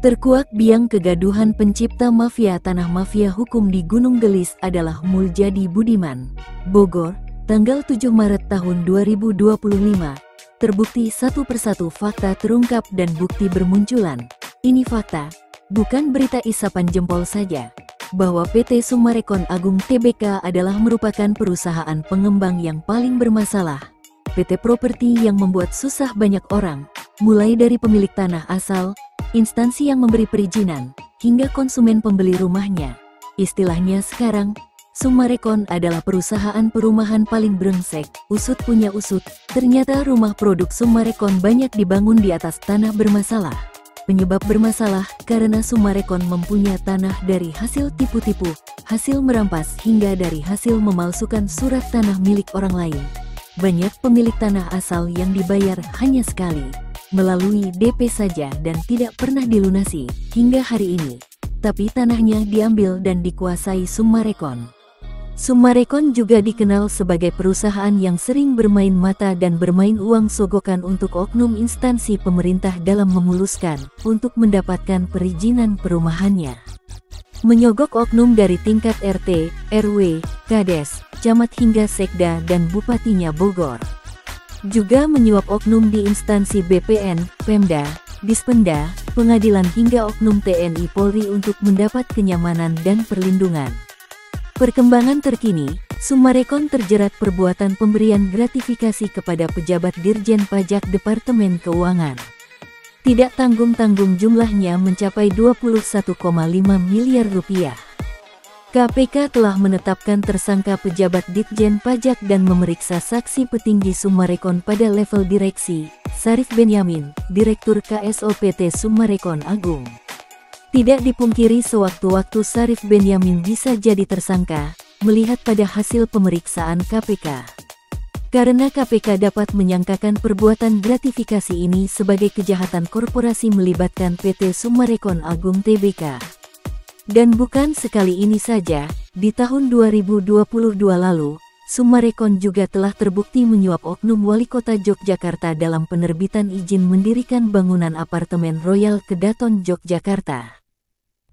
Terkuak biang kegaduhan pencipta mafia tanah mafia hukum di Gunung Gelis adalah Muljadi Budiman, Bogor, tanggal 7 Maret tahun 2025. Terbukti satu persatu fakta terungkap dan bukti bermunculan. Ini fakta, bukan berita isapan jempol saja, bahwa PT Summarecon Agung Tbk adalah merupakan perusahaan pengembang yang paling bermasalah. PT properti yang membuat susah banyak orang, mulai dari pemilik tanah asal, instansi yang memberi perizinan, hingga konsumen pembeli rumahnya. Istilahnya sekarang, Summarecon adalah perusahaan perumahan paling brengsek. Usut punya usut, ternyata rumah produk Summarecon banyak dibangun di atas tanah bermasalah. Penyebab bermasalah karena Summarecon mempunyai tanah dari hasil tipu-tipu, hasil merampas hingga dari hasil memalsukan surat tanah milik orang lain. Banyak pemilik tanah asal yang dibayar hanya sekali, melalui DP saja dan tidak pernah dilunasi hingga hari ini. Tapi tanahnya diambil dan dikuasai Summarecon. Summarecon juga dikenal sebagai perusahaan yang sering bermain mata dan bermain uang sogokan untuk oknum instansi pemerintah dalam memuluskan untuk mendapatkan perizinan perumahannya. Menyogok oknum dari tingkat RT, RW, Kades, Camat hingga Sekda dan Bupatinya Bogor. Juga menyuap oknum di instansi BPN, Pemda, Dispenda, pengadilan hingga oknum TNI Polri untuk mendapat kenyamanan dan perlindungan. Perkembangan terkini, Summarecon terjerat perbuatan pemberian gratifikasi kepada pejabat Dirjen Pajak Departemen Keuangan. Tidak tanggung-tanggung jumlahnya mencapai 21,5 miliar rupiah. KPK telah menetapkan tersangka pejabat Ditjen Pajak dan memeriksa saksi petinggi Summarecon pada level direksi, Sarif Benyamin, Direktur KSO PT Summarecon Agung. Tidak dipungkiri sewaktu-waktu Sarif Benyamin bisa jadi tersangka, melihat pada hasil pemeriksaan KPK. Karena KPK dapat menyangkakan perbuatan gratifikasi ini sebagai kejahatan korporasi melibatkan PT Summarecon Agung Tbk. Dan bukan sekali ini saja, di tahun 2022 lalu, Summarecon juga telah terbukti menyuap oknum Wali Kota Yogyakarta dalam penerbitan izin mendirikan bangunan apartemen Royal Kedaton Yogyakarta.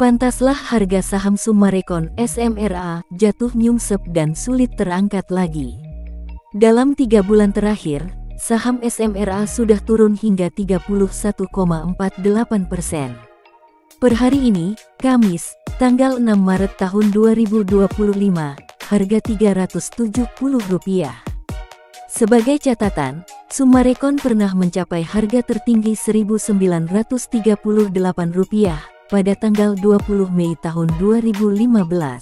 Pantaslah harga saham Summarecon SMRA jatuh nyungsep dan sulit terangkat lagi. Dalam 3 bulan terakhir, saham SMRA sudah turun hingga 31,48%. Per hari ini, Kamis, tanggal 6 Maret tahun 2025, harga Rp370. Sebagai catatan, Summarecon pernah mencapai harga tertinggi Rp1.938 pada tanggal 20 Mei tahun 2015.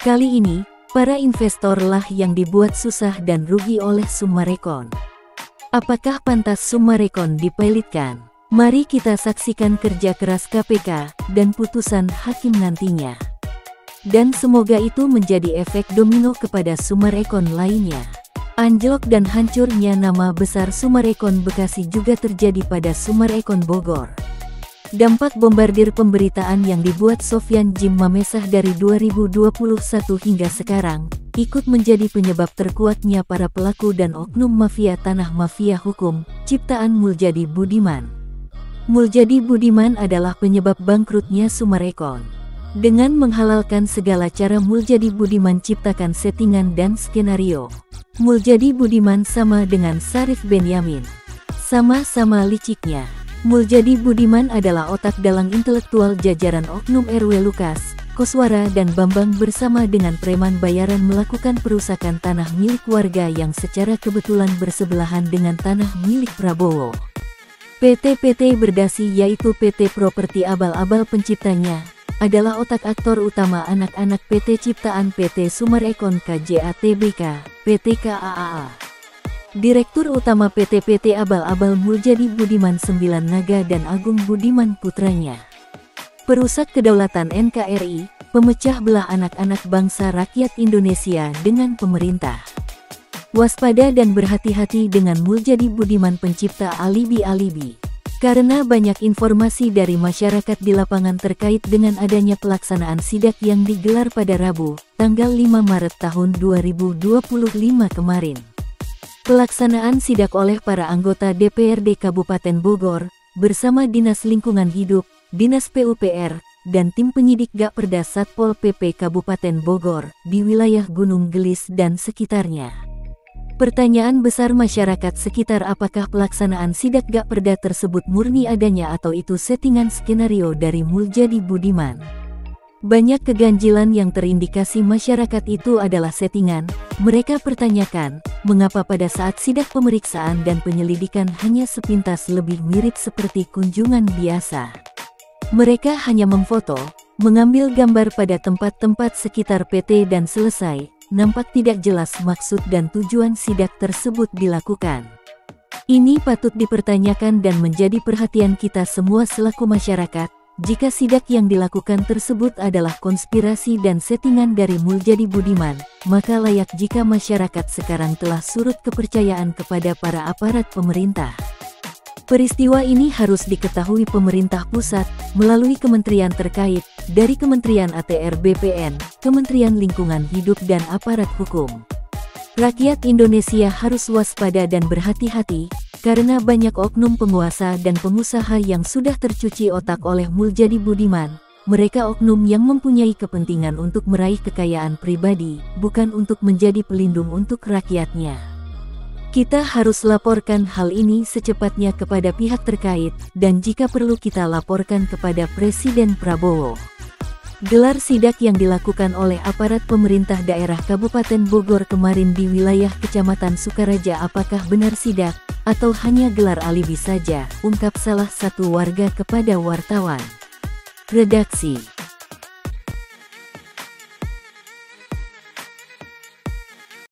Kali ini, para investor lah yang dibuat susah dan rugi oleh Summarecon. Apakah pantas Summarecon dipilotkan? Mari kita saksikan kerja keras KPK dan putusan hakim nantinya. Dan semoga itu menjadi efek domino kepada Summarecon lainnya. Anjlok dan hancurnya nama besar Summarecon Bekasi juga terjadi pada Summarecon Bogor. Dampak bombardir pemberitaan yang dibuat Sofyan Jim Mamesah dari 2021 hingga sekarang, ikut menjadi penyebab terkuatnya para pelaku dan oknum mafia tanah mafia hukum, ciptaan Muljadi Budiman. Muljadi Budiman adalah penyebab bangkrutnya Summarecon. Dengan menghalalkan segala cara Muljadi Budiman ciptakan settingan dan skenario. Muljadi Budiman sama dengan Sarif Benyamin. Sama-sama liciknya. Muljadi Budiman adalah otak dalang intelektual jajaran oknum RW Lukas, Koswara dan Bambang bersama dengan preman bayaran melakukan perusakan tanah milik warga yang secara kebetulan bersebelahan dengan tanah milik Prabowo. PT berdasi yaitu PT Properti abal-abal penciptanya, adalah otak aktor utama anak-anak PT ciptaan PT Summarecon KJA Tbk, PT KAAA. Direktur utama PT abal-abal Muljadi Budiman 9 Naga dan Agung Budiman putranya. Perusak kedaulatan NKRI, pemecah belah anak-anak bangsa rakyat Indonesia dengan pemerintah. Waspada dan berhati-hati dengan Muljadi Budiman pencipta alibi-alibi. Karena banyak informasi dari masyarakat di lapangan terkait dengan adanya pelaksanaan sidak yang digelar pada Rabu, tanggal 5 Maret tahun 2025 kemarin. Pelaksanaan sidak oleh para anggota DPRD Kabupaten Bogor, bersama Dinas Lingkungan Hidup, Dinas PUPR, dan tim penyidik Gakperda Satpol PP Kabupaten Bogor di wilayah Gunung Gelis dan sekitarnya. Pertanyaan besar masyarakat sekitar apakah pelaksanaan sidak Gakperda tersebut murni adanya atau itu settingan skenario dari Muljadi Budiman. Banyak keganjilan yang terindikasi masyarakat itu adalah settingan. Mereka pertanyakan, mengapa pada saat sidak pemeriksaan dan penyelidikan hanya sepintas lebih mirip seperti kunjungan biasa. Mereka hanya memfoto, mengambil gambar pada tempat-tempat sekitar PT dan selesai. Nampak tidak jelas maksud dan tujuan sidak tersebut dilakukan. Ini patut dipertanyakan dan menjadi perhatian kita semua selaku masyarakat. Jika sidak yang dilakukan tersebut adalah konspirasi dan settingan dari Muljadi Budiman, maka layak jika masyarakat sekarang telah surut kepercayaan kepada para aparat pemerintah. Peristiwa ini harus diketahui pemerintah pusat melalui kementerian terkait, dari Kementerian ATR BPN, Kementerian Lingkungan Hidup dan aparat hukum. Rakyat Indonesia harus waspada dan berhati-hati, karena banyak oknum penguasa dan pengusaha yang sudah tercuci otak oleh Muljadi Budiman. Mereka oknum yang mempunyai kepentingan untuk meraih kekayaan pribadi, bukan untuk menjadi pelindung untuk rakyatnya. Kita harus laporkan hal ini secepatnya kepada pihak terkait, dan jika perlu kita laporkan kepada Presiden Prabowo. Gelar sidak yang dilakukan oleh aparat pemerintah daerah Kabupaten Bogor kemarin di wilayah Kecamatan Sukaraja apakah benar sidak, atau hanya gelar alibi saja, ungkap salah satu warga kepada wartawan. Redaksi.